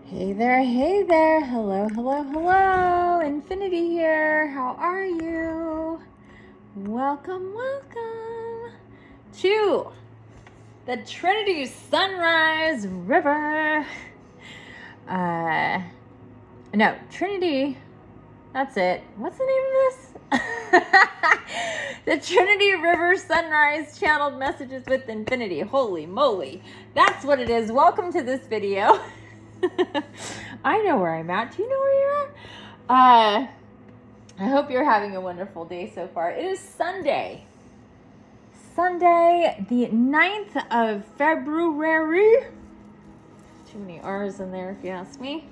Hey there, hello, hello, hello, Infiniti here, how are you? Welcome, welcome to the Trinity Sunrise River. No, Trinity, that's it. What's the name of this? The Trinity River Sunrise Channeled Messages with Infiniti. Holy moly, that's what it is. Welcome to this video. I know where I'm at. Do you know where you're at? I hope you're having a wonderful day so far. It is Sunday, the 9th of February. Too many R's in there if you ask me.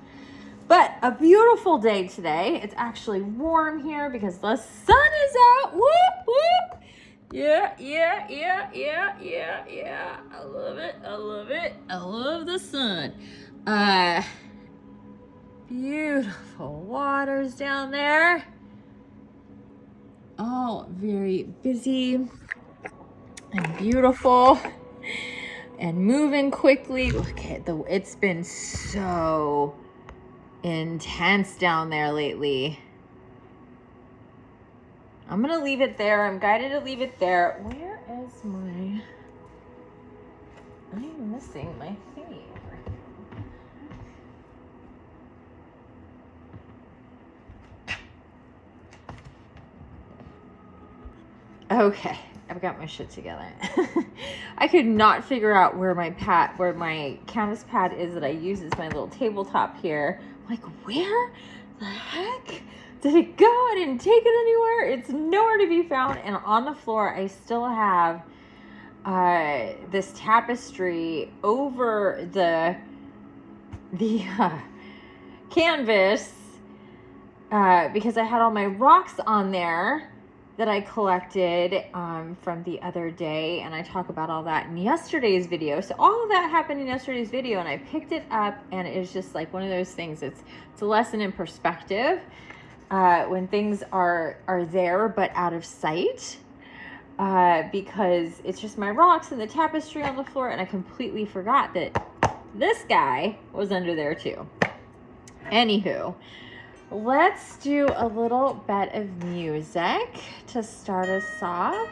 But a beautiful day today. It's actually warm here because the sun is out. Whoop, whoop. Yeah. I love it. I love the sun. Beautiful waters down there. All very busy and beautiful and moving quickly. Look at it's been so intense down there lately. I'm gonna leave it there. I'm guided to leave it there. Where is my... I'm missing my thingy. Okay, I've got my shit together. I could not figure out where my canvas pad is that I use as my little tabletop here. I'm like, where the heck did it go? I didn't take it anywhere. It's nowhere to be found. And on the floor, I still have this tapestry over the canvas because I had all my rocks on there that I collected from the other day, and I talk about all that in yesterday's video. So all of that happened in yesterday's video, and I picked it up, and it's just like one of those things. It's a lesson in perspective when things are there but out of sight, because it's just my rocks and the tapestry on the floor, and I completely forgot that this guy was under there too. Anywho, let's do a little bit of music to start us off.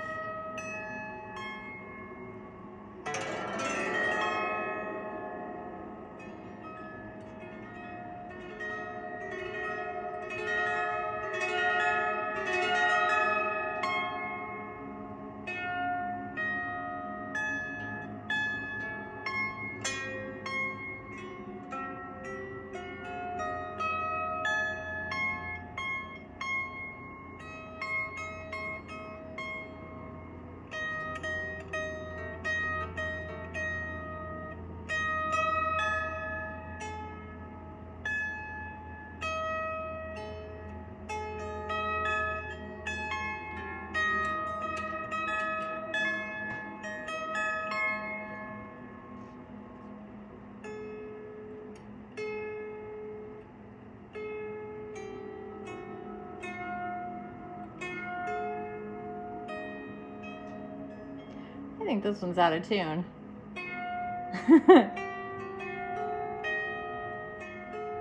I think this one's out of tune.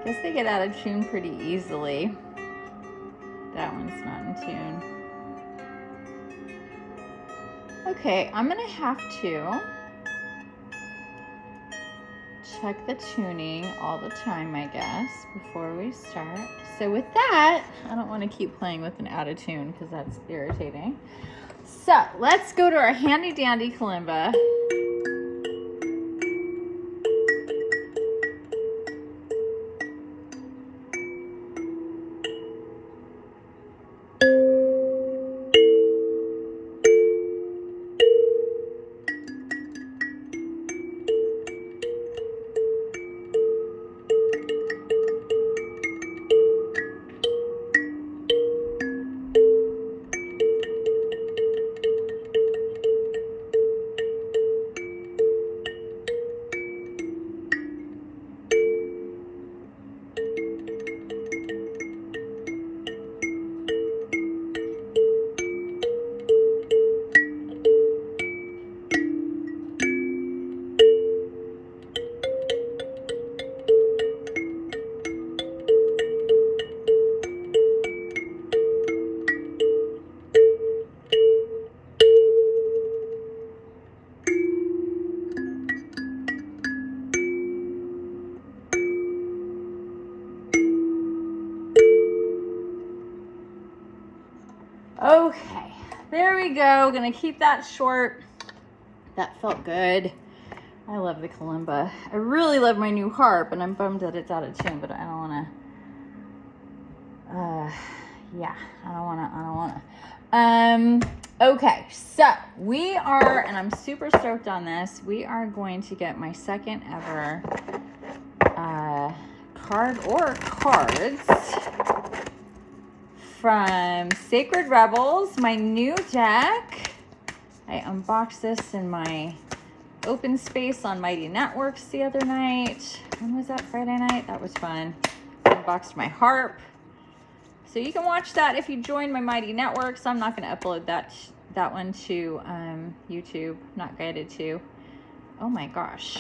Guess they get out of tune pretty easily. That one's not in tune. Okay, I'm gonna have to check the tuning all the time, I guess, before we start. So with that, I don't want to keep playing with an out of tune because that's irritating. So let's go to our handy dandy kalimba. there we go. Gonna keep that short. That felt good. I love the kalimba. I really love my new harp, and I'm bummed that it's out of tune, but I don't wanna, yeah, I don't wanna. Okay, so we are, and I'm super stoked on this, we are going to get my second ever card or cards from Sacred Rebels, my new deck. I unboxed this in my open space on Mighty Networks the other night. When was that? Friday night? That was fun. Unboxed my harp. So you can watch that if you join my Mighty Networks. I'm not going to upload that one to YouTube. Not guided to. Oh my gosh.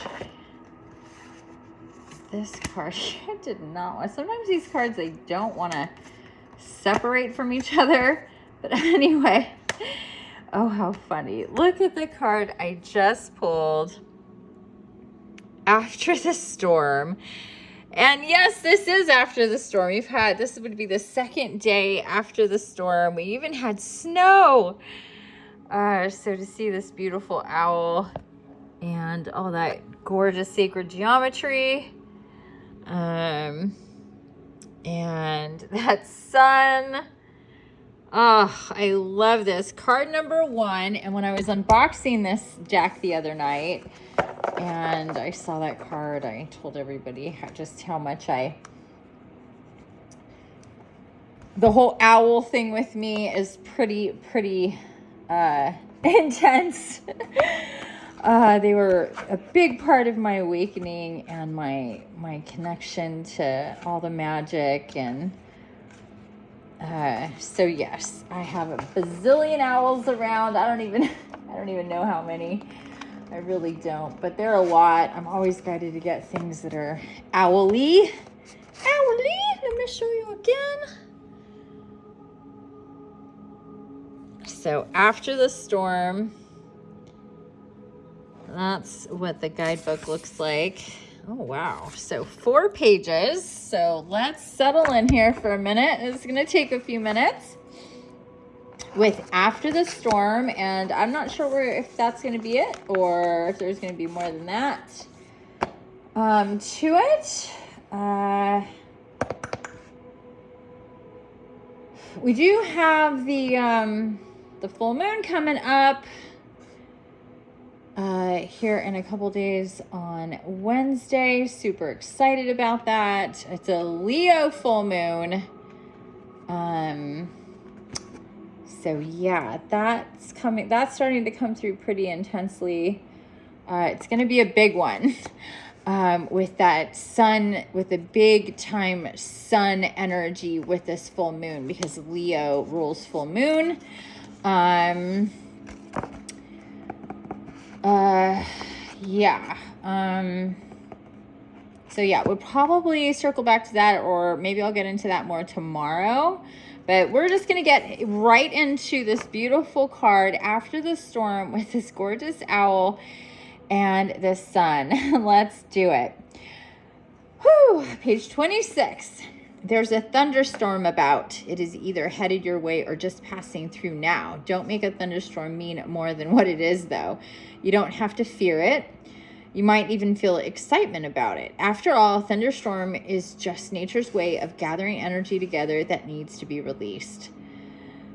This card, I did not want. Sometimes these cards, I don't want to separate from each other. But anyway. Oh, how funny. Look at the card I just pulled. After the storm. And yes, this is after the storm. This would be the second day after the storm. We even had snow. So to see this beautiful owl and all that gorgeous sacred geometry. And that sun. Oh, I love this. Card number 1. And when I was unboxing this deck the other night, and I saw that card, I told everybody just how much the whole owl thing with me is pretty intense. They were a big part of my awakening and my connection to all the magic. And so yes, I have a bazillion owls around. I don't even know how many. I really don't, but they're a lot. I'm always guided to get things that are owly. Let me show you again. So after the storm, that's what the guidebook looks like. Oh, wow. So 4 pages. So let's settle in here for a minute. It's going to take a few minutes with After the Storm. And I'm not sure if that's going to be it or if there's going to be more than that to it. We do have the full moon coming up here in a couple days on Wednesday. Super excited about that. It's a Leo full moon. So yeah, that's coming. That's starting to come through pretty intensely. It's going to be a big one. With that sun, with the big time sun energy with this full moon, because Leo rules full moon. Yeah. So yeah, we'll probably circle back to that, or maybe I'll get into that more tomorrow. But we're just going to get right into this beautiful card, After the Storm, with this gorgeous owl and the sun. Let's do it. Whew, page 26. There's a thunderstorm about. It is either headed your way or just passing through now. Don't make a thunderstorm mean more than what it is, though. You don't have to fear it. You might even feel excitement about it. After all, a thunderstorm is just nature's way of gathering energy together that needs to be released.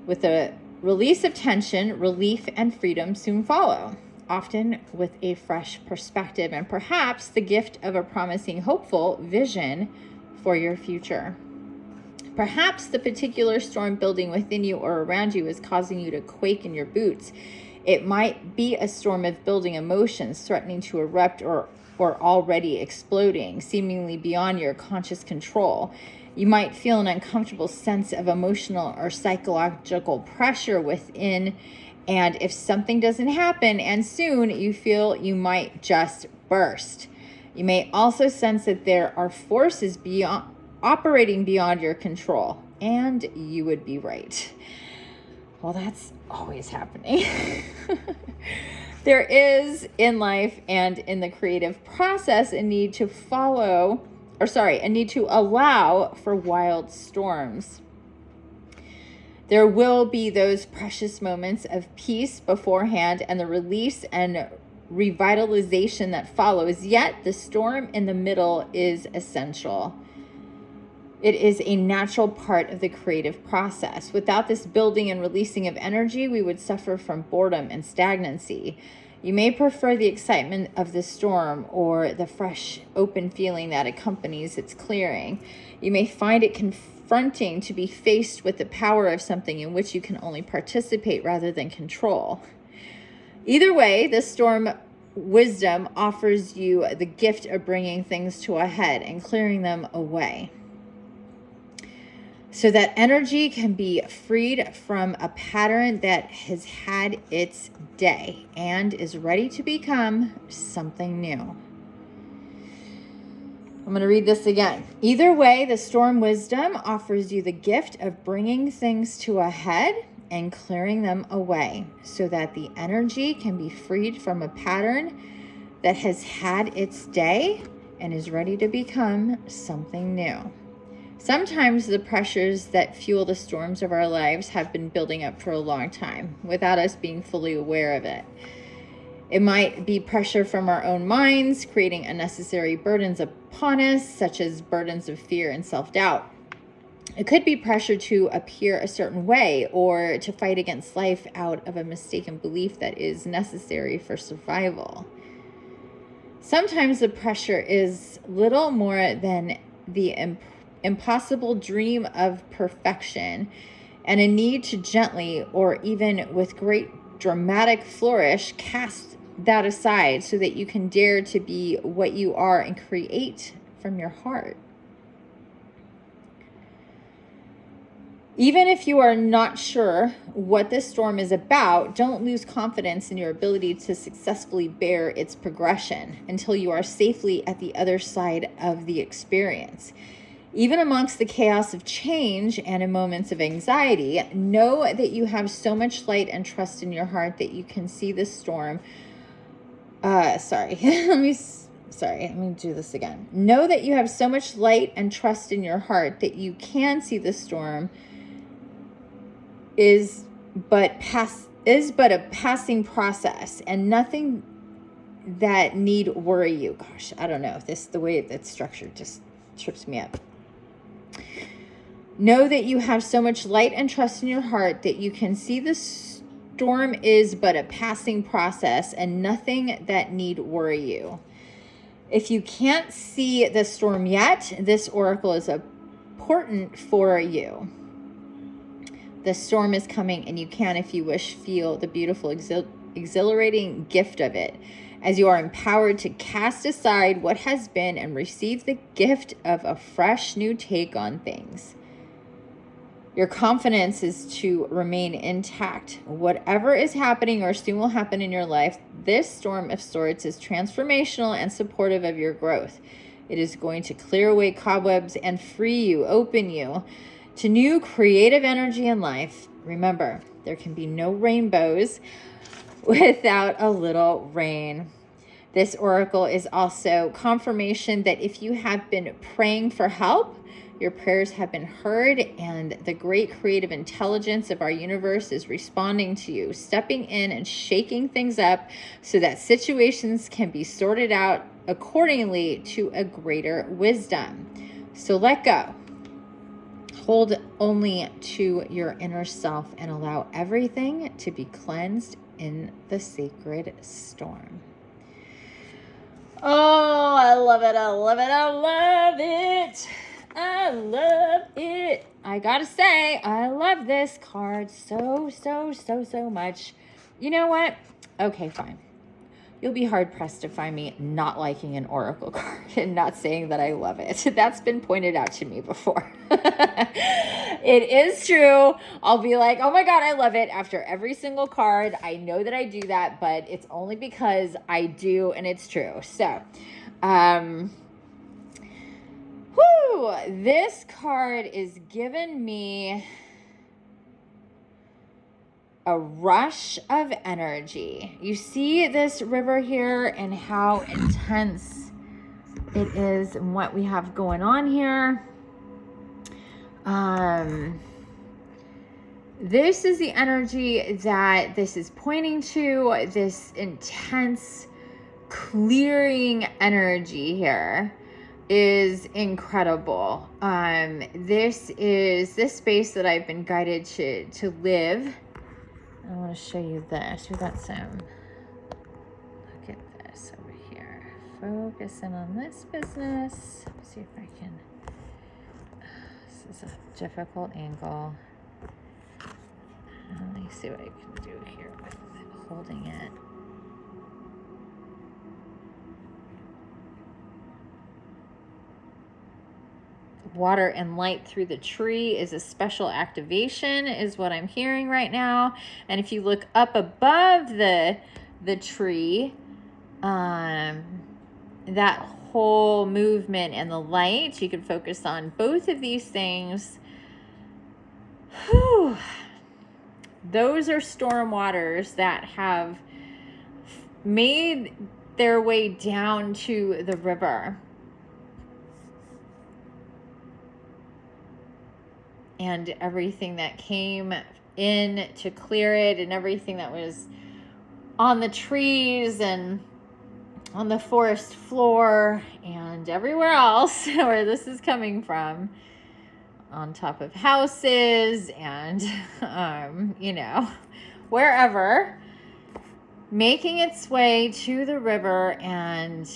With the release of tension, relief and freedom soon follow, often with a fresh perspective and perhaps the gift of a promising, hopeful vision for your future. Perhaps the particular storm building within you or around you is causing you to quake in your boots. It might be a storm of building emotions threatening to erupt or already exploding, seemingly beyond your conscious control. You might feel an uncomfortable sense of emotional or psychological pressure within, and if something doesn't happen and soon, you feel you might just burst. You may also sense that there are forces operating beyond your control, and you would be right. Well, that's always happening. There is in life and in the creative process a need to allow for wild storms. There will be those precious moments of peace beforehand and the release and revitalization that follows, yet the storm in the middle is essential. It is a natural part of the creative process. Without this building and releasing of energy, we would suffer from boredom and stagnancy. You may prefer the excitement of the storm or the fresh, open feeling that accompanies its clearing. You may find it confronting to be faced with the power of something in which you can only participate rather than control. Either way, the storm wisdom offers you the gift of bringing things to a head and clearing them away, so that energy can be freed from a pattern that has had its day and is ready to become something new. I'm going to read this again. Either way, the storm wisdom offers you the gift of bringing things to a head and clearing them away, so that the energy can be freed from a pattern that has had its day and is ready to become something new. Sometimes the pressures that fuel the storms of our lives have been building up for a long time without us being fully aware of it. It might be pressure from our own minds, creating unnecessary burdens upon us, such as burdens of fear and self-doubt. It could be pressure to appear a certain way or to fight against life out of a mistaken belief that is necessary for survival. Sometimes the pressure is little more than the impossible dream of perfection and a need to gently, or even with great dramatic flourish, cast that aside so that you can dare to be what you are and create from your heart. Even if you are not sure what this storm is about, don't lose confidence in your ability to successfully bear its progression until you are safely at the other side of the experience. Even amongst the chaos of change and in moments of anxiety, know that you have so much light and trust in your heart that you can see the storm. Let me do this again. Know that you have so much light and trust in your heart that you can see the storm is but a passing process and nothing that need worry you. Gosh, I don't know. The way it's structured just trips me up. Know that you have so much light and trust in your heart that you can see the storm is but a passing process and nothing that need worry you. If you can't see the storm yet, this oracle is important for you. The storm is coming, and you can, if you wish, feel the beautiful, exhilarating gift of it, as you are empowered to cast aside what has been and receive the gift of a fresh new take on things. Your confidence is to remain intact. Whatever is happening or soon will happen in your life, this storm of sorts is transformational and supportive of your growth. It is going to clear away cobwebs and free you, open you to new creative energy in life. Remember, there can be no rainbows without a little rain. This oracle is also confirmation that if you have been praying for help, your prayers have been heard, and the great creative intelligence of our universe is responding to you, stepping in and shaking things up so that situations can be sorted out accordingly to a greater wisdom. So let go. Hold only to your inner self and allow everything to be cleansed in the sacred storm. Oh, I love it. I love it. I love it. I love it. I gotta say, I love this card so much. You know what? Okay, fine. You'll be hard-pressed to find me not liking an oracle card and not saying that I love it. That's been pointed out to me before. It is true. I'll be like, oh my God, I love it after every single card. I know that I do that, but it's only because I do, and it's true. So, this card is giving me a rush of energy. You see this river here and how intense it is and what we have going on here. This is the energy that this is pointing to, this intense clearing energy here is incredible. This is this space that I've been guided to live. I want to show you this. We got some, look at this over here. Focus in on this business. Let's see if I can, this is a difficult angle. Let me see what I can do here with holding it. Water and light through the tree is a special activation, is what I'm hearing right now. And if you look up above the tree, that whole movement and the light, you can focus on both of these things. Whew. Those are storm waters that have made their way down to the river. And everything that came in to clear it, and everything that was on the trees and on the forest floor and everywhere else where this is coming from, on top of houses and, you know, wherever, making its way to the river and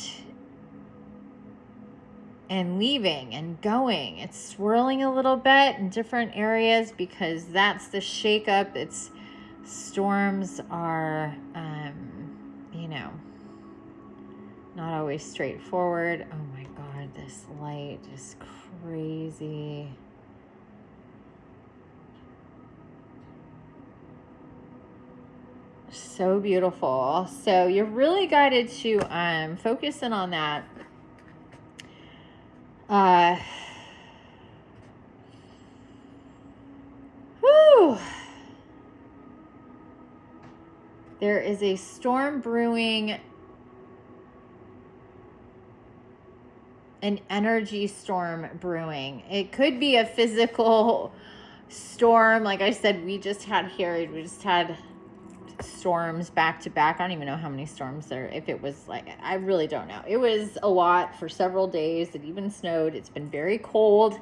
leaving and going. It's swirling a little bit in different areas because that's the shakeup. It's storms are, you know, not always straightforward. Oh my God, this light is crazy. So beautiful. So you're really guided to focus in on that. Whew. There is a storm brewing, an energy storm brewing. It could be a physical storm. Like I said, we just had storms back to back. I don't even know how many storms there, if it was like, I really don't know. It was a lot for several days. It even snowed. It's been very cold.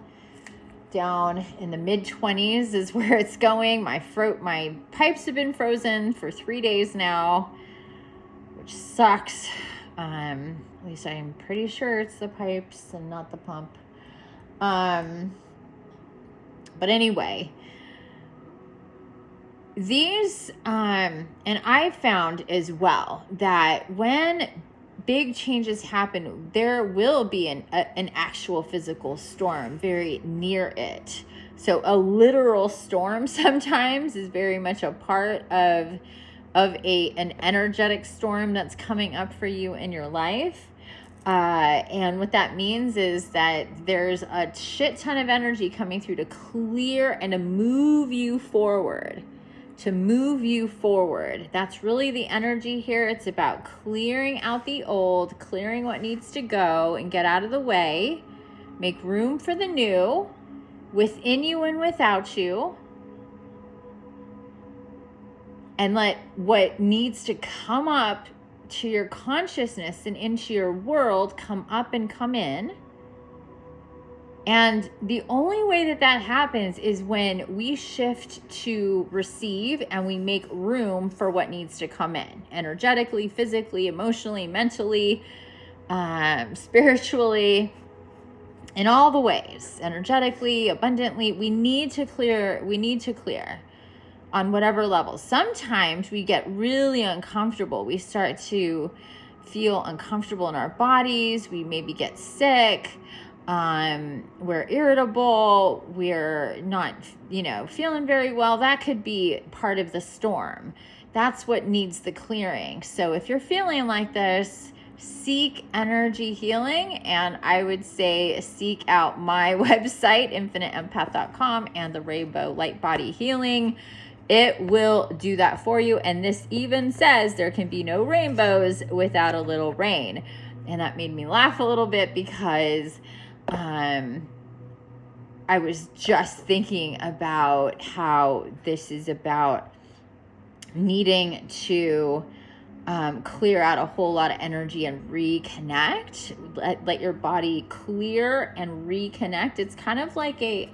Down in the mid-20s is where it's going. My pipes have been frozen for 3 days now, which sucks. At least I'm pretty sure it's the pipes and not the pump. But anyway, these, and I found as well that when big changes happen, there will be an actual physical storm very near it. So a literal storm sometimes is very much a part of an energetic storm that's coming up for you in your life. And what that means is that there's a shit ton of energy coming through to clear and to move you forward. That's really the energy here. It's about clearing out the old, clearing what needs to go and get out of the way, make room for the new within you and without you, and let what needs to come up to your consciousness and into your world come up and come in. And the only way that happens is when we shift to receive and we make room for what needs to come in, energetically, physically, emotionally, mentally, spiritually, in all the ways, energetically, abundantly. We need to clear on whatever level. Sometimes we get really uncomfortable. We start to feel uncomfortable in our bodies. We maybe get sick. We're irritable, we're not, feeling very well. That could be part of the storm. That's what needs the clearing. So if you're feeling like this, seek energy healing. And I would say seek out my website, infiniteempath.com, and the Rainbow Light Body Healing. It will do that for you. And this even says there can be no rainbows without a little rain. And that made me laugh a little bit because I was just thinking about how this is about needing to clear out a whole lot of energy and reconnect. Let your body clear and reconnect. It's kind of like a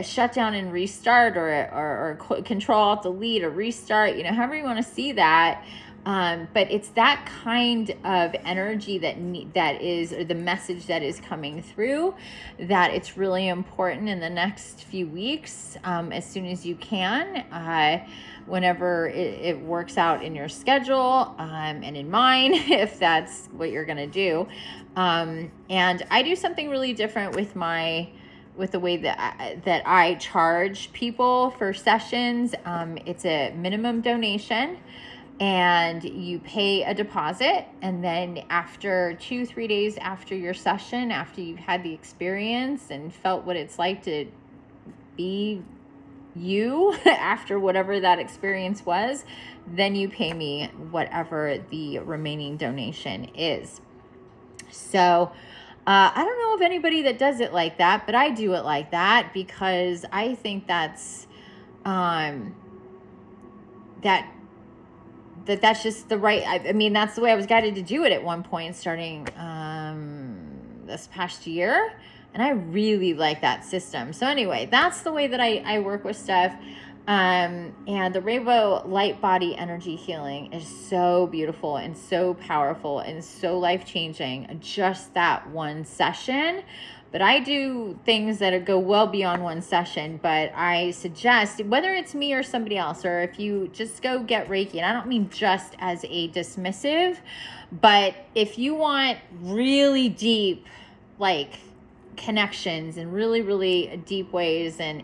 shutdown and restart, or control alt delete, or restart, you know, however you want to see that. But it's that kind of energy that is, or the message that is coming through, that it's really important in the next few weeks, as soon as you can, whenever it works out in your schedule, and in mine, if that's what you're going to do. And I do something really different with the way that I charge people for sessions. It's a minimum donation, and you pay a deposit, and then after 2-3 days after your session, after you've had the experience and felt what it's like to be you after whatever that experience was, then you pay me whatever the remaining donation is. So I don't know of anybody that does it like that, but I do it like that because I think that's that's just the right, I mean, that's the way I was guided to do it at one point, starting this past year. And I really like that system. So anyway, that's the way that I work with stuff. And the rainbow light body energy healing is so beautiful and so powerful and so life-changing, just that one session. But I do things that go well beyond one session. But I suggest, whether it's me or somebody else, or if you just go get Reiki, and I don't mean just as a dismissive, but if you want really deep, like, connections in really, really deep ways, and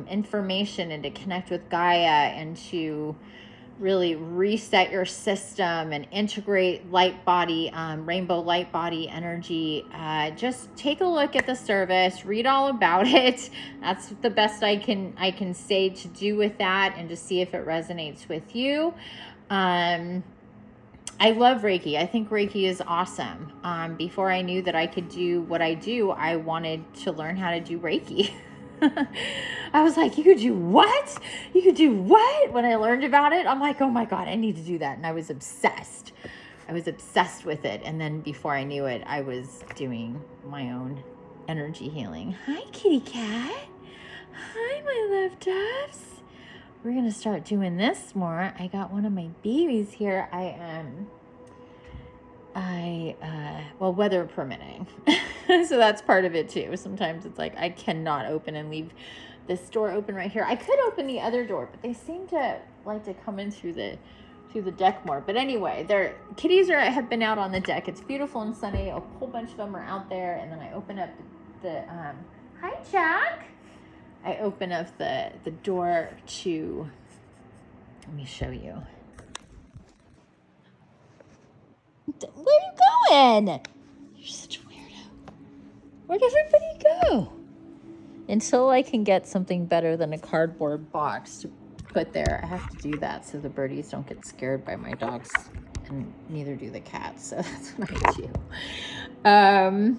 information, and to connect with Gaia, and to really reset your system and integrate light body, rainbow light body energy, just take a look at the service, read all about it. That's the best I can say to do with that, and to see if it resonates with you. I love Reiki. I think Reiki is awesome. Before I knew that I could do what I do, I wanted to learn how to do Reiki. I was like, you could do what? You could do what? When I learned about it, I'm like, oh my God, I need to do that. And I was obsessed. With it. And then before I knew it, I was doing my own energy healing. Hi, kitty cat. Hi, my love doves. We're going to start doing this more. I got one of my babies here. Well, weather permitting. So that's part of it too. Sometimes it's like, I cannot open and leave this door open right here. I could open the other door, but they seem to like to come in through the deck more. But anyway, their kitties have been out on the deck. It's beautiful and sunny. A whole bunch of them are out there. And then I open up hi, Jack. I open up the door to, let me show you. Where are you going? You're such a weirdo. Where'd everybody go? Until I can get something better than a cardboard box to put there, I have to do that so the birdies don't get scared by my dogs, and neither do the cats. So that's what I do.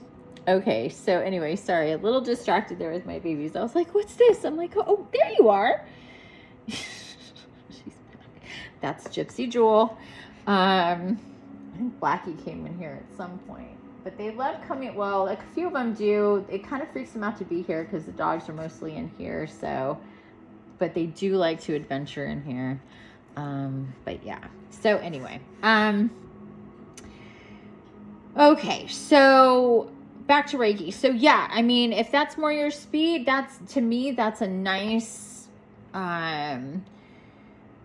Okay, so anyway, sorry, a little distracted there with my babies. I was like, what's this? I'm like, oh, there you are. She's back. That's Gypsy Jewel. I think Blackie came in here at some point. But they love coming, well, like a few of them do. It kind of freaks them out to be here because the dogs are mostly in here, so, but they do like to adventure in here. But yeah, so anyway. Okay, so back to Reiki. So yeah, I mean, if that's more your speed, to me, that's a nice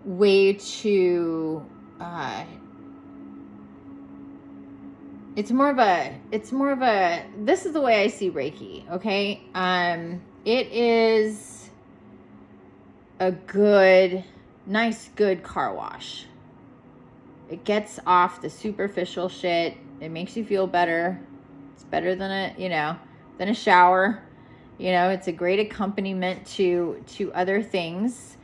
way to, it's more of a, this is the way I see Reiki, okay? It is a nice car wash. It gets off the superficial shit. It makes you feel better. It's better than a shower. It's a great accompaniment to other things.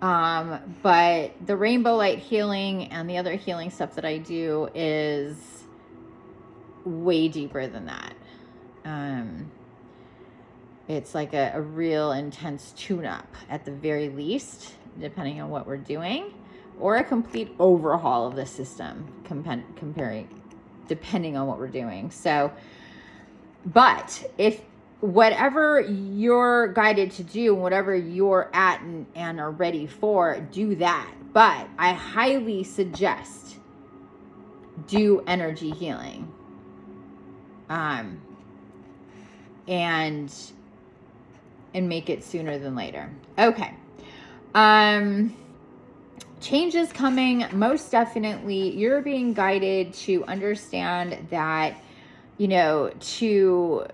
But the rainbow light healing and the other healing stuff that I do is way deeper than that. It's like a real intense tune-up at the very least, depending on what we're doing, or a complete overhaul of the system, depending on what we're doing. So, but if whatever you're guided to do, whatever you're at and are ready for, do that. But I highly suggest do energy healing. And make it sooner than later. Okay. Change is coming, most definitely. You're being guided to understand that, you know, to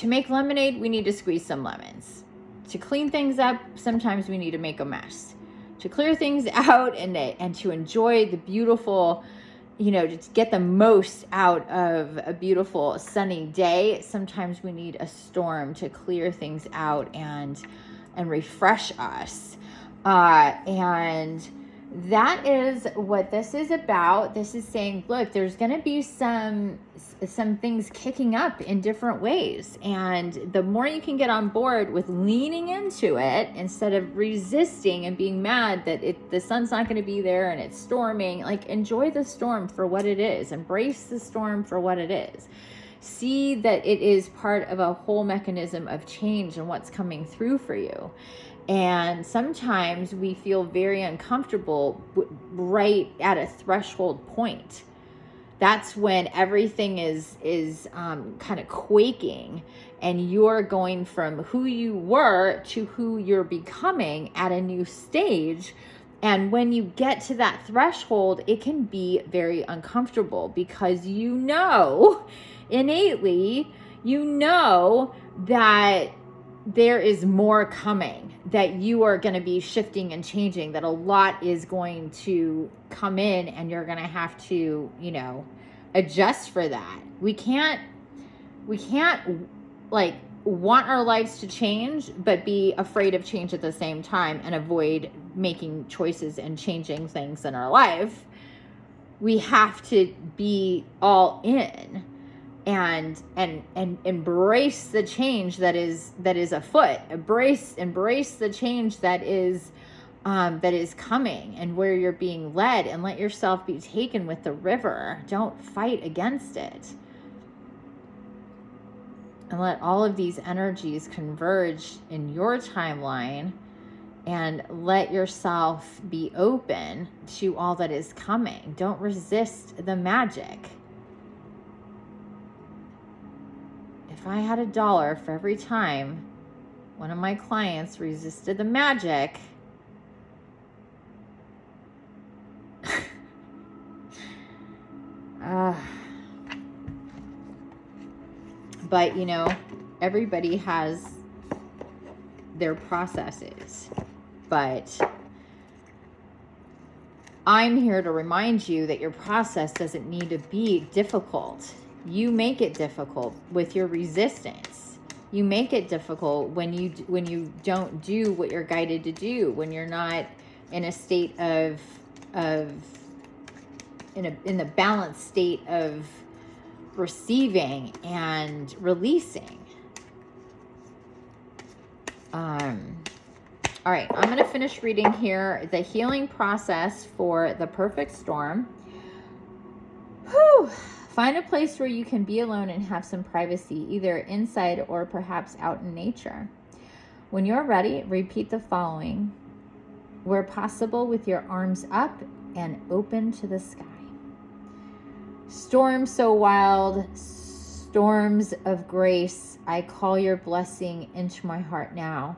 make lemonade, we need to squeeze some lemons. To clean things up, sometimes we need to make a mess. To clear things out and to enjoy the beautiful, you know, to get the most out of a beautiful sunny day, sometimes we need a storm to clear things out and refresh us. And that is what this is about. This is saying, look, there's going to be some things kicking up in different ways. And the more you can get on board with leaning into it instead of resisting and being mad that the sun's not going to be there and it's storming, like, enjoy the storm for what it is. Embrace the storm for what it is. See that it is part of a whole mechanism of change and what's coming through for you. And sometimes we feel very uncomfortable right at a threshold point. That's when everything is kind of quaking, and you're going from who you were to who you're becoming at a new stage. And when you get to that threshold, it can be very uncomfortable because you know, innately, you know that there is more coming, that you are going to be shifting and changing, that a lot is going to come in and you're going to have to, you know, adjust for that. We can't like want our lives to change, but be afraid of change at the same time and avoid making choices and changing things in our life. We have to be all in and embrace the change that is afoot. Embrace the change that is coming and where you're being led, and let yourself be taken with the river. Don't fight against it. And let all of these energies converge in your timeline, and let yourself be open to all that is coming. Don't resist the magic. If I had $1 for every time one of my clients resisted the magic, but you know, everybody has their processes. But I'm here to remind you that your process doesn't need to be difficult. You make it difficult with your resistance. You make it difficult when you don't do what you're guided to do, when you're not in a state in the balanced state of receiving and releasing. All right, I'm going to finish reading here the healing process for the perfect storm. Whew. Find a place where you can be alone and have some privacy, either inside or perhaps out in nature. When you're ready, repeat the following, where possible, with your arms up and open to the sky. Storms so wild, storms of grace, I call your blessing into my heart now.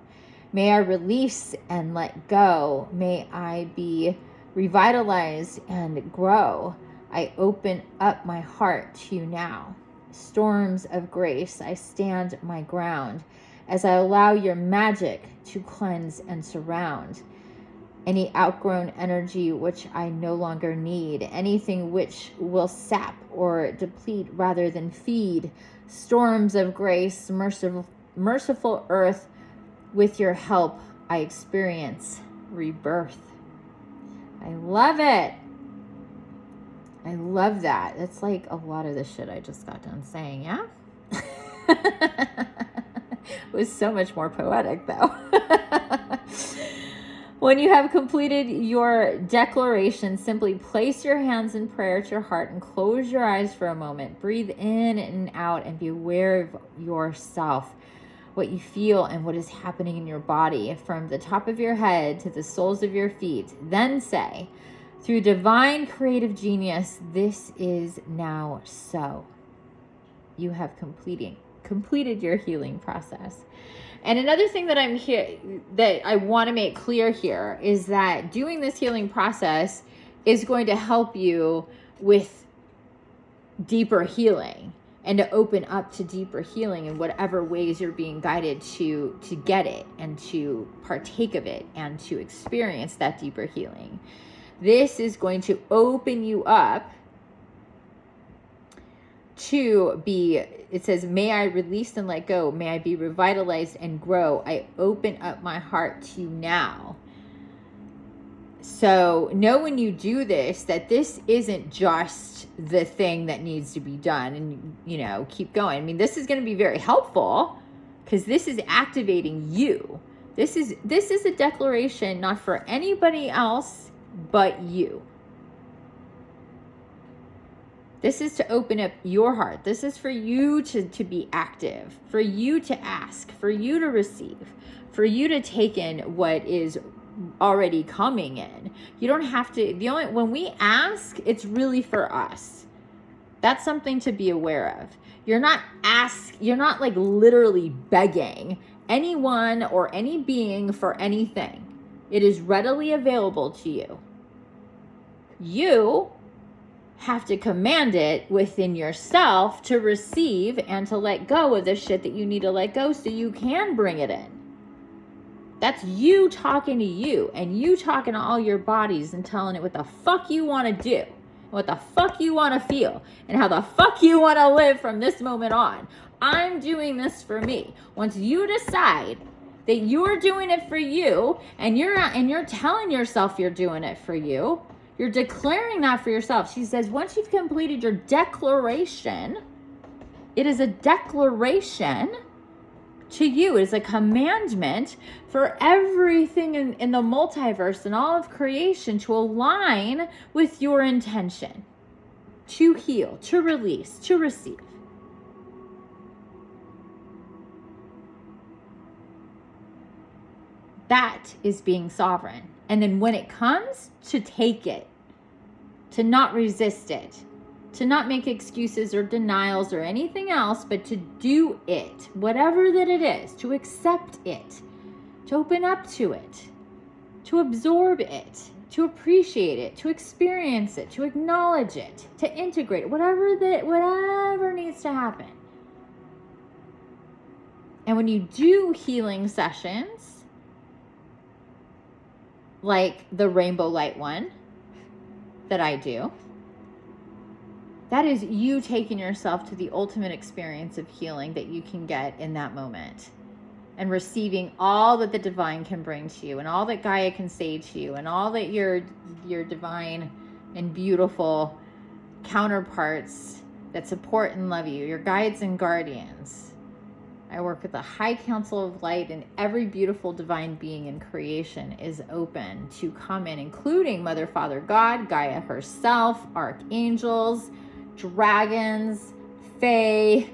May I release and let go. May I be revitalized and grow. I open up my heart to you now. Storms of grace, I stand my ground as I allow your magic to cleanse and surround. Any outgrown energy which I no longer need, anything which will sap or deplete rather than feed. Storms of grace, merciful earth, with your help I experience rebirth. I love it. I love that. It's like a lot of the shit I just got done saying, yeah? It was so much more poetic, though. When you have completed your declaration, simply place your hands in prayer to your heart and close your eyes for a moment. Breathe in and out and be aware of yourself, what you feel and what is happening in your body from the top of your head to the soles of your feet. Then say, through divine creative genius, this is now so. You have completed your healing process. And another thing that that I want to make clear here is that doing this healing process is going to help you with deeper healing and to open up to deeper healing in whatever ways you're being guided to get it and to partake of it and to experience that deeper healing. This is going to open you up to be, it says, may I release and let go. May I be revitalized and grow. I open up my heart to you now. So know when you do this, that this isn't just the thing that needs to be done and, you know, keep going. I mean, this is going to be very helpful because this is activating you. This is a declaration not for anybody else but you. This is to open up your heart. This is for you to be active, for you to ask, for you to receive, for you to take in what is already coming in. You don't have to, when we ask, it's really for us. That's something to be aware of. You're not like literally begging anyone or any being for anything. It is readily available to you. You have to command it within yourself to receive and to let go of the shit that you need to let go so you can bring it in. That's you talking to you and you talking to all your bodies and telling it what the fuck you want to do, what the fuck you want to feel, and how the fuck you want to live from this moment on. I'm doing this for me. Once you decide that you're doing it for you and you're telling yourself you're doing it for you, you're declaring that for yourself. She says, once you've completed your declaration, it is a declaration to you. It is a commandment for everything in the multiverse and all of creation to align with your intention, to heal, to release, to receive. That is being sovereign. And then when it comes, to take it, to not resist it, to not make excuses or denials or anything else, but to do it, whatever that it is, to accept it, to open up to it, to absorb it, to appreciate it, to experience it, to acknowledge it, to integrate it, whatever needs to happen. And when you do healing sessions, like the rainbow light one that I do, that is you taking yourself to the ultimate experience of healing that you can get in that moment and receiving all that the divine can bring to you and all that Gaia can say to you and all that your divine and beautiful counterparts that support and love you, your guides and guardians. I work with the high council of light, and every beautiful divine being in creation is open to come in, including Mother, Father, God, Gaia herself, archangels, dragons, fae,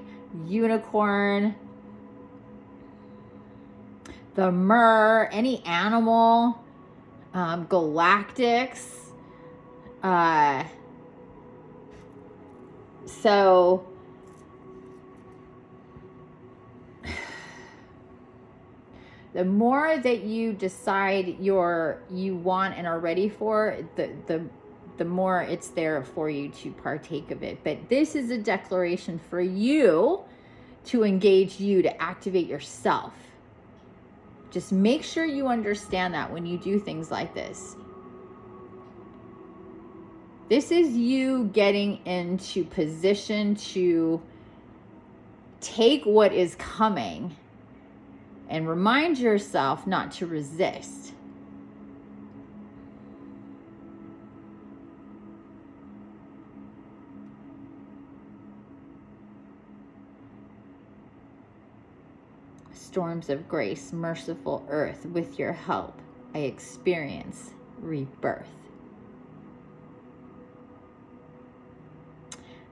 unicorn, the mer, any animal, galactics. So the more that you decide you want and are ready for, the more it's there for you to partake of it. But this is a declaration for you to engage you, to activate yourself. Just make sure you understand that when you do things like this. This is you getting into position to take what is coming and remind yourself not to resist. storms of grace, merciful earth, with your help, I experience rebirth.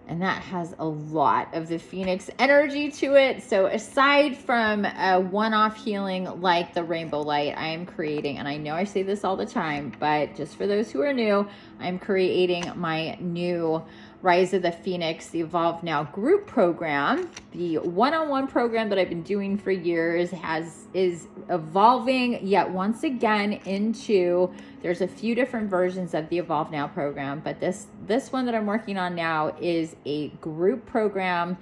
And that has a lot of the Phoenix energy to it. So aside from a one-off healing like the rainbow light, I am creating, and I know I say this all the time, but just for those who are new, I'm creating my new Rise of the Phoenix, the Evolve Now group program. The one-on-one program that I've been doing for years is evolving yet once again into, there's a few different versions of the Evolve Now program, but this one that I'm working on now is a group program,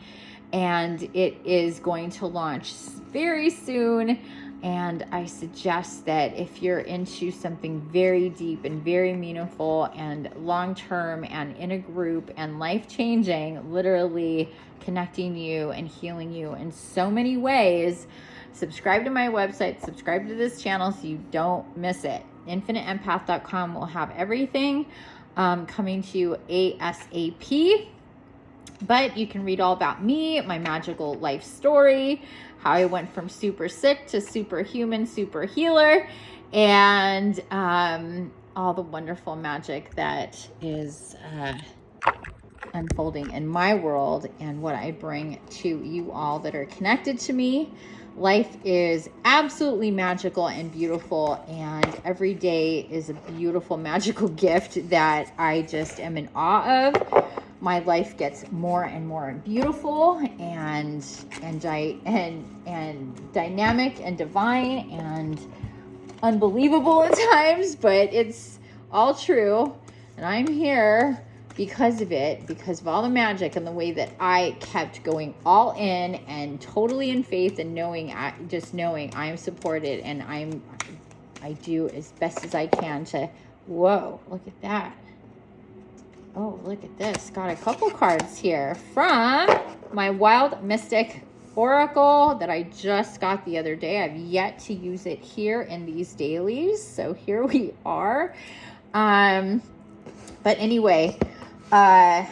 and it is going to launch very soon. And I suggest that if you're into something very deep and very meaningful and long-term and in a group and life-changing, literally connecting you and healing you in so many ways, subscribe to my website, subscribe to this channel so you don't miss it. InfiniteEmpath.com will have everything coming to you ASAP. But you can read all about me, my magical life story, how I went from super sick to superhuman, super healer, and all the wonderful magic that is unfolding in my world and what I bring to you all that are connected to me. Life is absolutely magical and beautiful, and every day is a beautiful, magical gift that I just am in awe of. My life gets more and more beautiful and dynamic and divine and unbelievable at times, but it's all true. And I'm here because of it, because of all the magic and the way that I kept going all in and totally in faith and knowing I am supported, and I do as best as I can to, whoa, look at that. Oh, look at this. Got a couple cards here from my Wild Mystic Oracle that I just got the other day. I've yet to use it here in these dailies, so here we are. But anyway, yeah.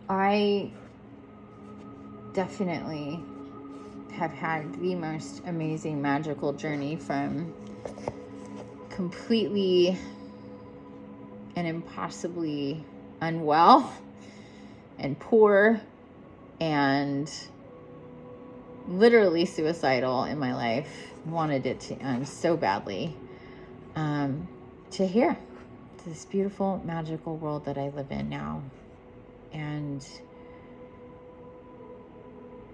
I definitely have had the most amazing magical journey, from completely and impossibly unwell and poor and literally suicidal in my life, wanted it to end so badly, to here, to this beautiful magical world that I live in now. And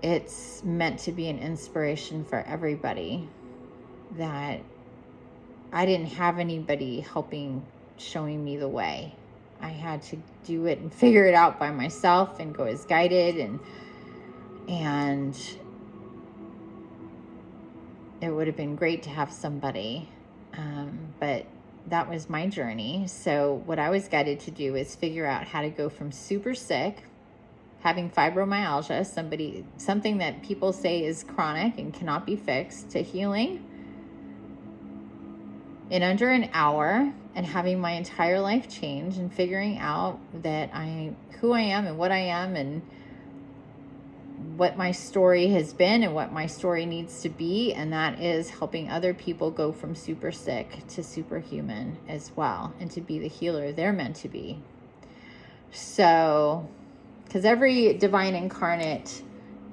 it's meant to be an inspiration for everybody, that I didn't have anybody showing me the way. I had to do it and figure it out by myself and go as guided, and it would have been great to have somebody, but that was my journey. So what I was guided to do is figure out how to go from super sick, having fibromyalgia, something that people say is chronic and cannot be fixed, to healing in under an hour, and having my entire life change, and figuring out that who I am and what I am, and what my story has been and what my story needs to be, and that is helping other people go from super sick to superhuman as well, and to be the healer they're meant to be. So, because every divine incarnate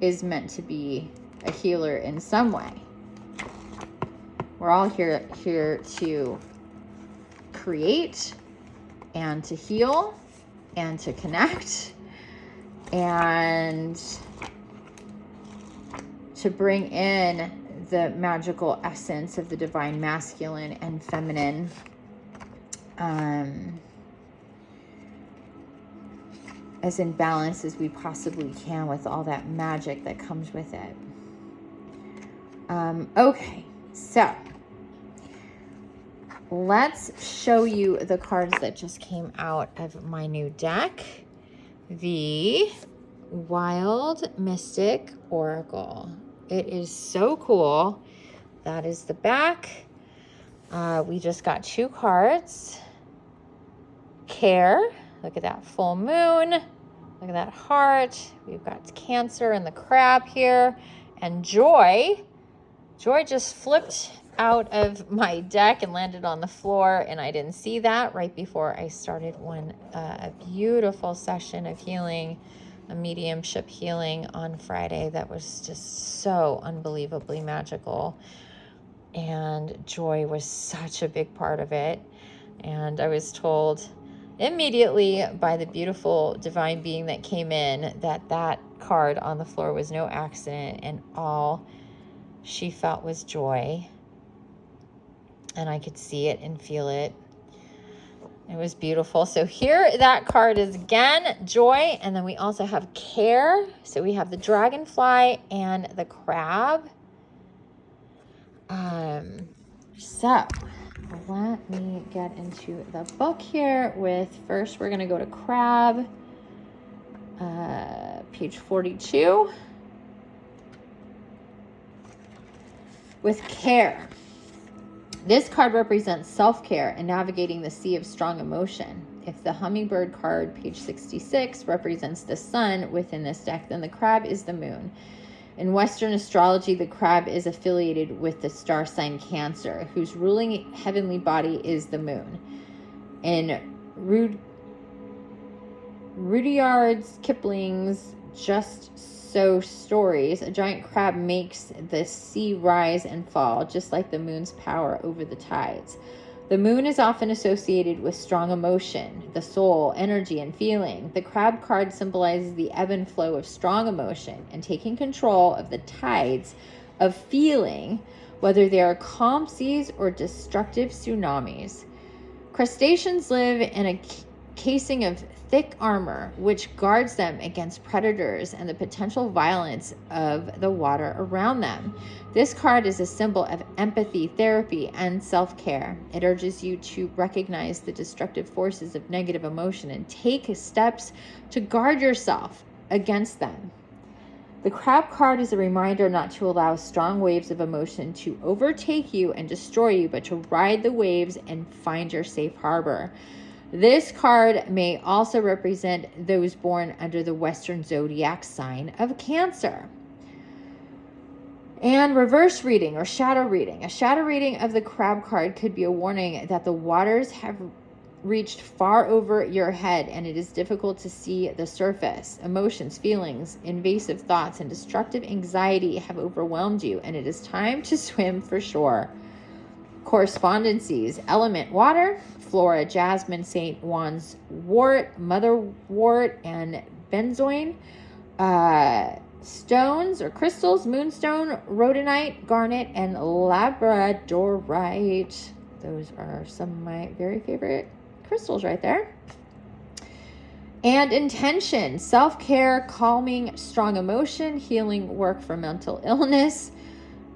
is meant to be a healer in some way. We're all here to create and to heal and to connect and to bring in the magical essence of the divine masculine and feminine, as in balance as we possibly can with all that magic that comes with it. Okay, so let's show you the cards that just came out of my new deck. The Wild Mystic Oracle. It is so cool. That is the back. We just got 2 cards. care. Look at that full moon. Look at that heart. We've got Cancer and the crab here. And joy. Joy just flipped out of my deck and landed on the floor, and I didn't see that right before I started a beautiful session of healing, a mediumship healing on Friday that was just so unbelievably magical. And joy was such a big part of it. And I was told immediately by the beautiful divine being that came in that card on the floor was no accident, and all she felt was joy. And I could see it and feel it. It was beautiful. So here that card is again, joy. And then we also have care. So we have the dragonfly and the crab. So let me get into the book here with, first we're going to go to crab, page 42. With care. This card represents self-care and navigating the sea of strong emotion. If the hummingbird card, page 66, represents the sun within this deck, then the crab is the moon. In Western astrology, the crab is affiliated with the star sign Cancer, whose ruling heavenly body is the moon. In Rudyard Kipling's Just So stories, a giant crab makes the sea rise and fall, just like the moon's power over the tides. The moon is often associated with strong emotion, the soul, energy, and feeling. The crab card symbolizes the ebb and flow of strong emotion and taking control of the tides of feeling, whether they are calm seas or destructive tsunamis. Crustaceans live in a casing of thick armor, which guards them against predators and the potential violence of the water around them. This card is a symbol of empathy, therapy, and self-care. It urges you to recognize the destructive forces of negative emotion and take steps to guard yourself against them. The crab card is a reminder not to allow strong waves of emotion to overtake you and destroy you, but to ride the waves and find your safe harbor. This card may also represent those born under the Western zodiac sign of Cancer. And reverse reading or shadow reading. A shadow reading of the crab card could be a warning that the waters have reached far over your head and it is difficult to see the surface. Emotions, feelings, invasive thoughts, and destructive anxiety have overwhelmed you, and it is time to swim for shore. Correspondences: element water, flora, jasmine, St. Juan's wort, mother wort, and benzoin. Stones or crystals: moonstone, rhodonite, garnet, and labradorite. Those are some of my very favorite crystals right there. And intention: self-care, calming, strong emotion, healing work for mental illness.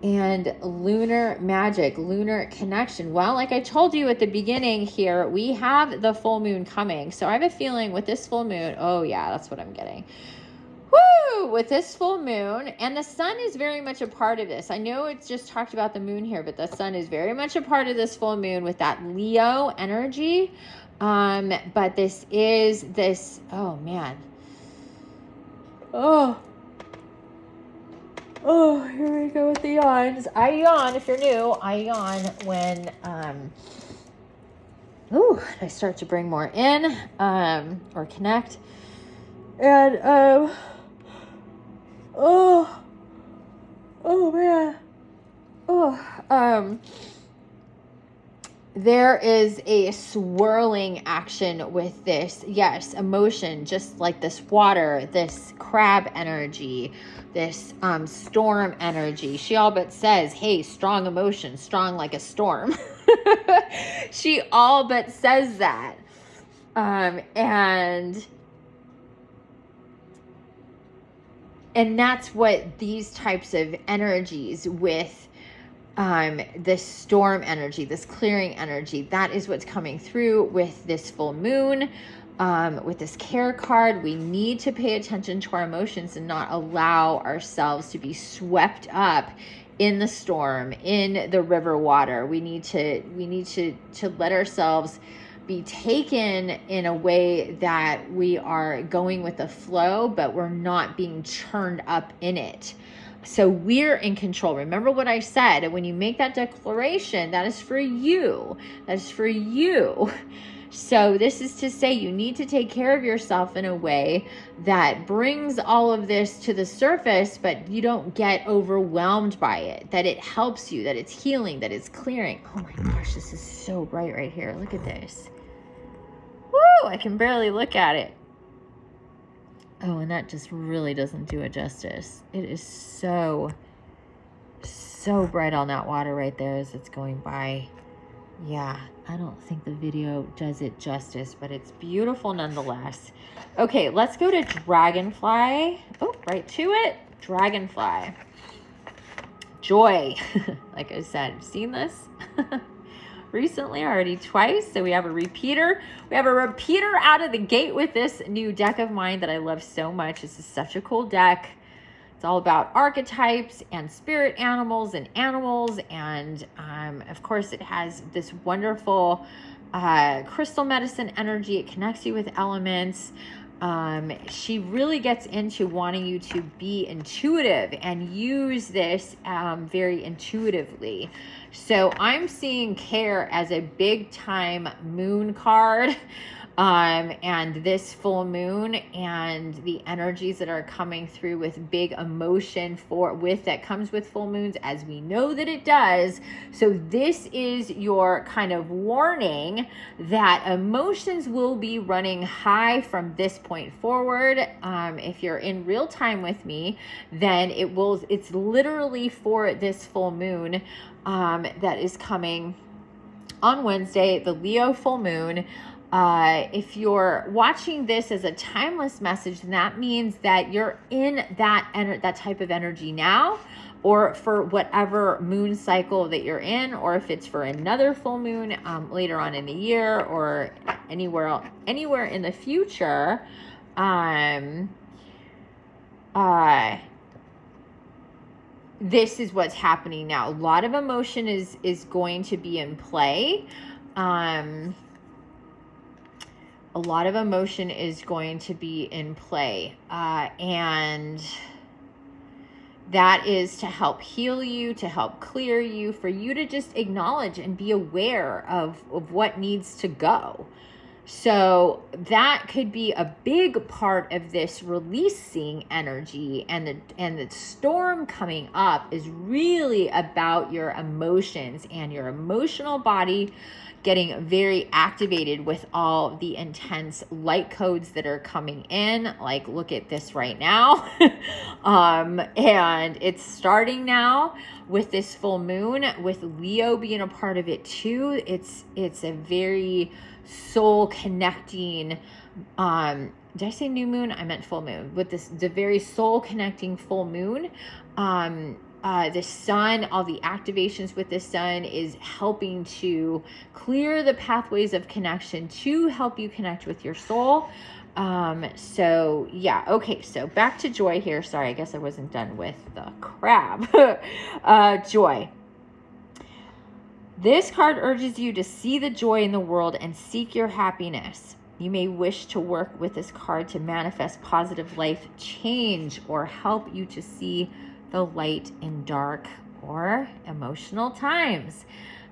And lunar magic, lunar connection. Well, like I told you at the beginning here, we have the full moon coming. So I have a feeling with this full moon, oh yeah, that's what I'm getting. Woo! With this full moon, and the sun is very much a part of this. I know it's just talked about the moon here, but the sun is very much a part of this full moon with that Leo energy. But this is this, oh man. Oh, here we go with the yawns. I yawn, if you're new, I yawn when I start to bring more in, or connect. And there is a swirling action with this. Yes, emotion, just like this water, this crab energy, this storm energy. She all but says, hey, strong emotion, strong like a storm. She all but says that. And that's what these types of energies with this storm energy, this clearing energy, that is what's coming through with this full moon. With this care card, we need to pay attention to our emotions and not allow ourselves to be swept up in the storm, in the river water. We need to let ourselves be taken in a way that we are going with the flow, but we're not being churned up in it. So we're in control. Remember what I said, when you make that declaration, that is for you. That is for you. So this is to say you need to take care of yourself in a way that brings all of this to the surface, but you don't get overwhelmed by it, that it helps you, that it's healing, that it's clearing. Oh my gosh, this is so bright right here. Look at this. Woo, I can barely look at it. Oh, and that just really doesn't do it justice. It is so bright on that water right there as it's going by. Yeah, I don't think the video does it justice, but it's beautiful nonetheless. Okay, let's go to Dragonfly. Oh, right to it. Dragonfly. Joy. Like I said, I've seen this recently already twice, so we have a repeater. We have a repeater out of the gate with this new deck of mine that I love so much. This is such a cool deck. It's all about archetypes and spirit animals, and of course it has this wonderful crystal medicine energy. It connects you with elements. She really gets into wanting you to be intuitive and use this very intuitively. So I'm seeing care as a big time moon card. And this full moon and the energies that are coming through with big emotion that comes with full moons, as we know that it does. So this is your kind of warning that emotions will be running high from this point forward. If you're in real time with me, then it's literally for this full moon, that is coming on Wednesday, the Leo full moon. If you're watching this as a timeless message, then that means that you're in that type of energy now, or for whatever moon cycle that you're in, or if it's for another full moon later on in the year, or anywhere in the future. This is what's happening now. A lot of emotion is going to be in play. A lot of emotion is going to be in play, and that is to help heal you, to help clear you, for you to just acknowledge and be aware of what needs to go. So that could be a big part of this releasing energy, and the storm coming up is really about your emotions and your emotional body getting very activated with all the intense light codes that are coming in. Like, look at this right now. And it's starting now with this full moon, with Leo being a part of it too. It's a very soul connecting, did I say new moon? I meant full moon. With the very soul connecting full moon. The sun, all the activations with the sun is helping to clear the pathways of connection to help you connect with your soul. So yeah, okay, so back to Joy here. Sorry, I guess I wasn't done with the crab. Joy. This card urges you to see the joy in the world and seek your happiness. You may wish to work with this card to manifest positive life change, or help you to see the light in dark or emotional times.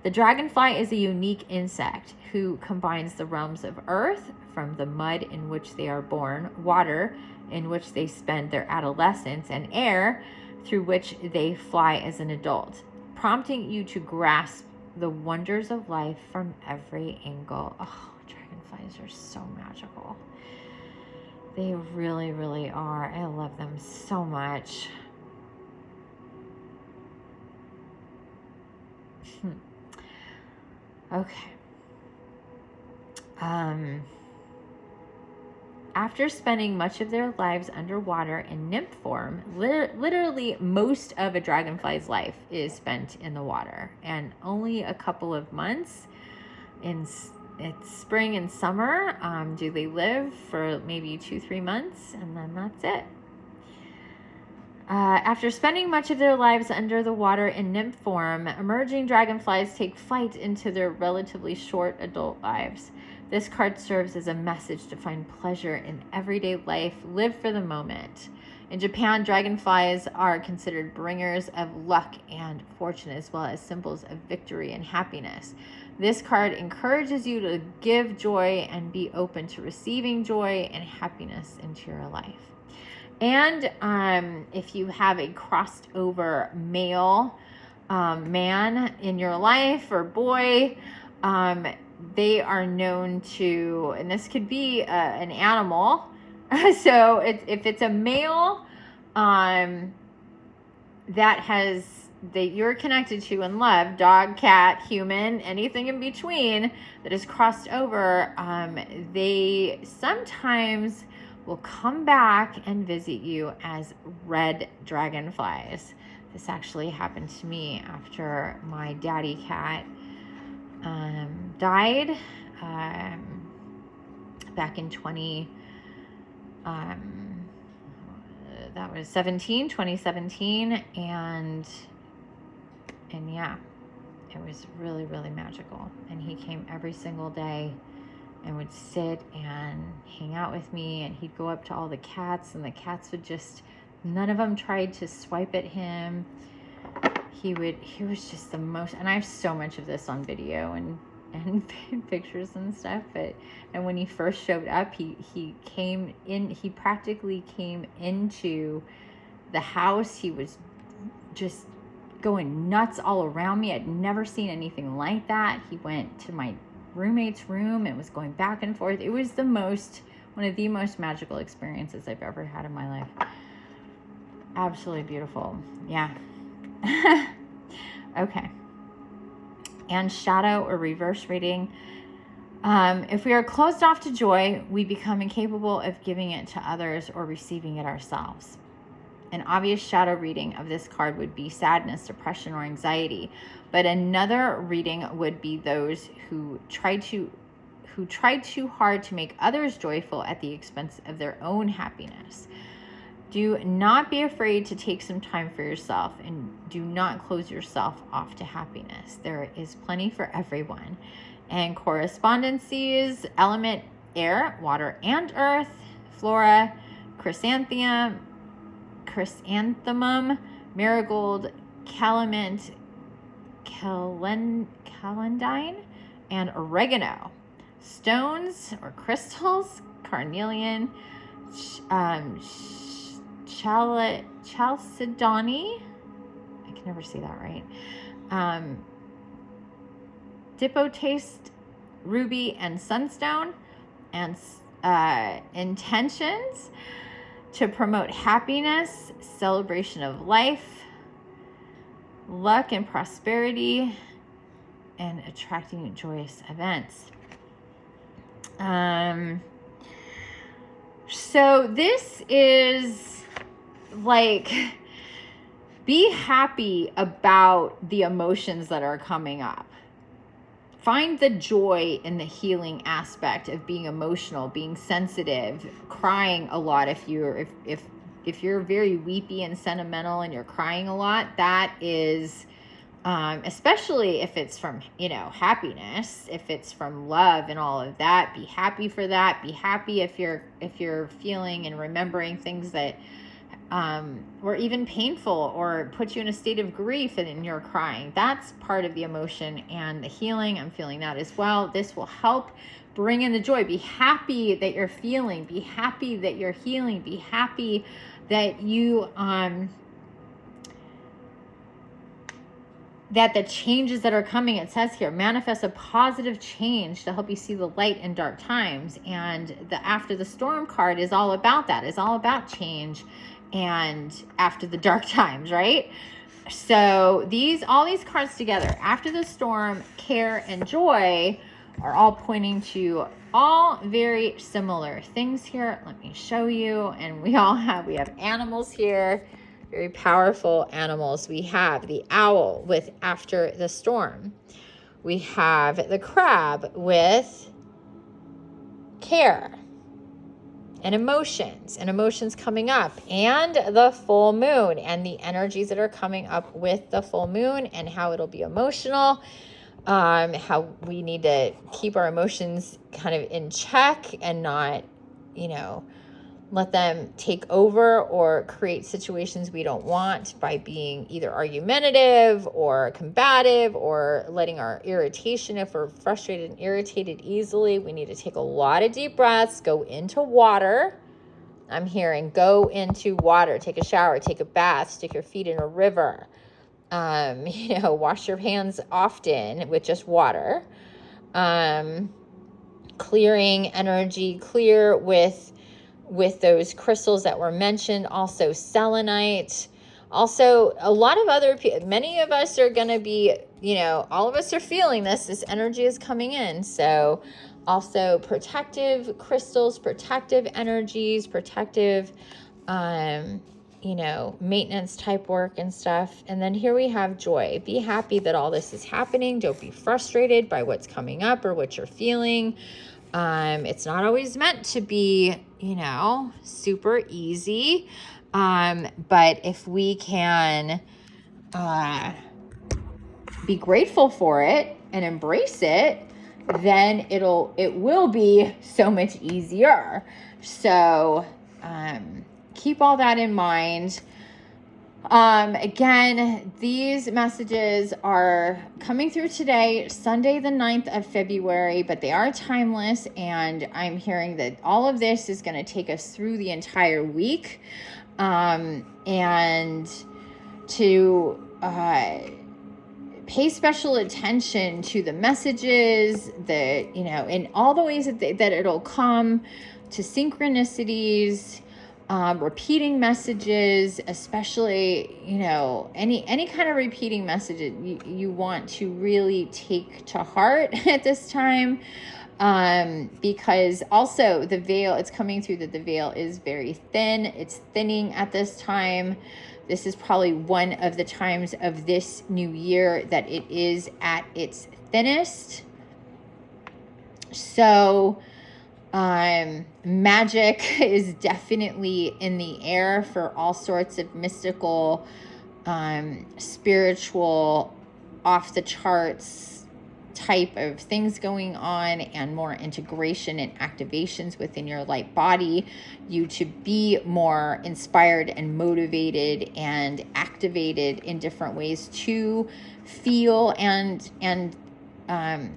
The dragonfly is a unique insect who combines the realms of earth, from the mud in which they are born, water in which they spend their adolescence, and air through which they fly as an adult, prompting you to grasp the wonders of life from every angle. Oh, dragonflies are so magical. They really, really are. I love them so much. Okay. After spending much of their lives underwater in nymph form, literally most of a dragonfly's life is spent in the water, and only a couple of months in spring and summer do they live for maybe 2-3 months, and then that's it. After spending much of their lives under the water in nymph form, emerging dragonflies take flight into their relatively short adult lives. This card serves as a message to find pleasure in everyday life, live for the moment. In Japan, dragonflies are considered bringers of luck and fortune, as well as symbols of victory and happiness. This card encourages you to give joy and be open to receiving joy and happiness into your life. And if you have a crossed over male man in your life or boy, they are known to, and this could be an animal. So if it's a male that you're connected to and love, dog, cat, human, anything in between that is crossed over, they sometimes will come back and visit you as red dragonflies. This actually happened to me after my daddy cat died back in 2017, and yeah, it was really, really magical. And he came every single day and would sit and hang out with me, and he'd go up to all the cats, and the cats would just, none of them tried to swipe at him. He was just the most, and I have so much of this on video and pictures and stuff, and when he first showed up, he practically came into the house. He was just going nuts all around me. I'd never seen anything like that. He went to my roommate's room and was going back and forth. It was one of the most magical experiences I've ever had in my life. Absolutely beautiful. Yeah. Okay. And shadow or reverse reading. If we are closed off to joy, we become incapable of giving it to others or receiving it ourselves. An obvious shadow reading of this card would be sadness, depression, or anxiety. But another reading would be those who try too hard to make others joyful at the expense of their own happiness. Do not be afraid to take some time for yourself, and do not close yourself off to happiness. There is plenty for everyone. And correspondences: element air, water and earth, flora, chrysanthemum, marigold, calamint, calendine, and oregano. Stones or crystals: carnelian, chalcedony, I can never say that right, dipotaste, ruby, and sunstone. And intentions: to promote happiness, celebration of life, luck and prosperity, and attracting joyous events. So this is like, be happy about the emotions that are coming up. Find the joy in the healing aspect of being emotional, being sensitive, crying a lot. If you're very weepy and sentimental and you're crying a lot, that is, especially if it's from, happiness, if it's from love and all of that, be happy for that. Be happy if you're feeling and remembering things that or even painful or put you in a state of grief and you're crying. That's part of the emotion and the healing. I'm feeling that as well. This will help bring in the joy. Be happy that you're feeling. Be happy that you're healing. Be happy that you that the changes that are coming, it says here, manifest a positive change to help you see the light in dark times. And the after the storm card is all about that. It's all about change and after the dark times, right? So all these cards together, after the storm, care, and joy, are all pointing to all very similar things here. Let me show you. And we have animals here, very powerful animals. We have the owl with after the storm. We have the crab with care and emotions coming up, and the full moon and the energies that are coming up with the full moon and how it'll be emotional. how we need to keep our emotions kind of in check and not, let them take over or create situations we don't want by being either argumentative or combative or letting our irritation, if we're frustrated and irritated easily, we need to take a lot of deep breaths, go into water. I'm hearing go into water, take a shower, take a bath, stick your feet in a river, wash your hands often with just water, clearing energy, clear with those crystals that were mentioned, also selenite. Also, a lot of other people, many of us are going to be, all of us are feeling this energy is coming in. So also protective crystals, protective energies, protective, maintenance type work and stuff. And then here we have joy. Be happy that all this is happening. Don't be frustrated by what's coming up or what you're feeling. It's not always meant to be, super easy. But if we can be grateful for it and embrace it, then it will be so much easier. So keep all that in mind. Again, these messages are coming through today, Sunday, the 9th of February, but they are timeless. And I'm hearing that all of this is going to take us through the entire week. And to, pay special attention to the messages that, in all the ways that it'll come, to synchronicities, repeating messages, especially, any kind of repeating message you want to really take to heart at this time. Because also the veil, it's coming through that the veil is very thin. It's thinning at this time. This is probably one of the times of this new year that it is at its thinnest. So, magic is definitely in the air for all sorts of mystical, spiritual, off the charts type of things going on, and more integration and activations within your light body, you to be more inspired and motivated and activated in different ways to feel and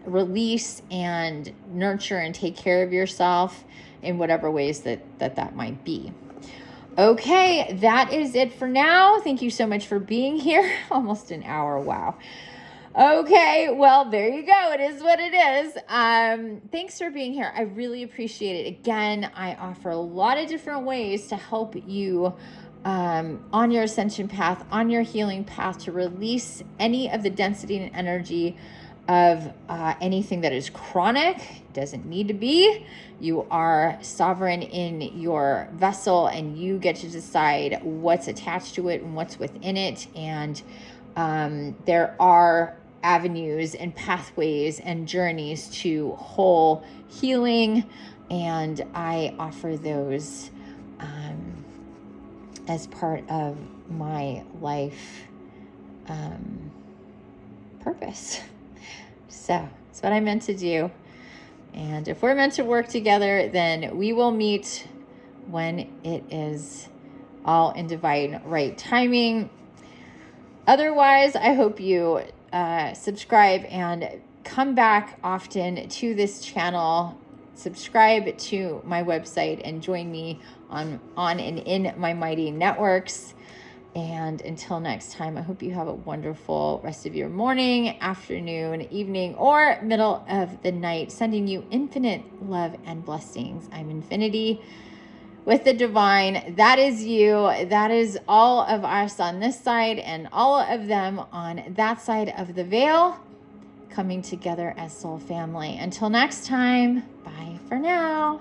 release and nurture and take care of yourself in whatever ways that might be. Okay, that is it for now. Thank you so much for being here. Almost an hour. Wow. Okay, well, there you go. It is what it is. Thanks for being here. I really appreciate it. Again, I offer a lot of different ways to help you on your ascension path, on your healing path, to release any of the density and energy of anything that is chronic. It doesn't need to be. You are sovereign in your vessel, and you get to decide what's attached to it and what's within it. And there are avenues and pathways and journeys to whole healing, and I offer those as part of my life purpose. So it's what I'm meant to do. And if we're meant to work together, then we will meet when it is all in divine right timing. Otherwise, I hope you subscribe and come back often to this channel. Subscribe to my website and join me on and in my mighty networks. And until next time, I hope you have a wonderful rest of your morning, afternoon, evening, or middle of the night. Sending you infinite love and blessings. I'm Infinity with the divine. That is you. That is all of us on this side and all of them on that side of the veil, coming together as soul family. Until next time, bye for now.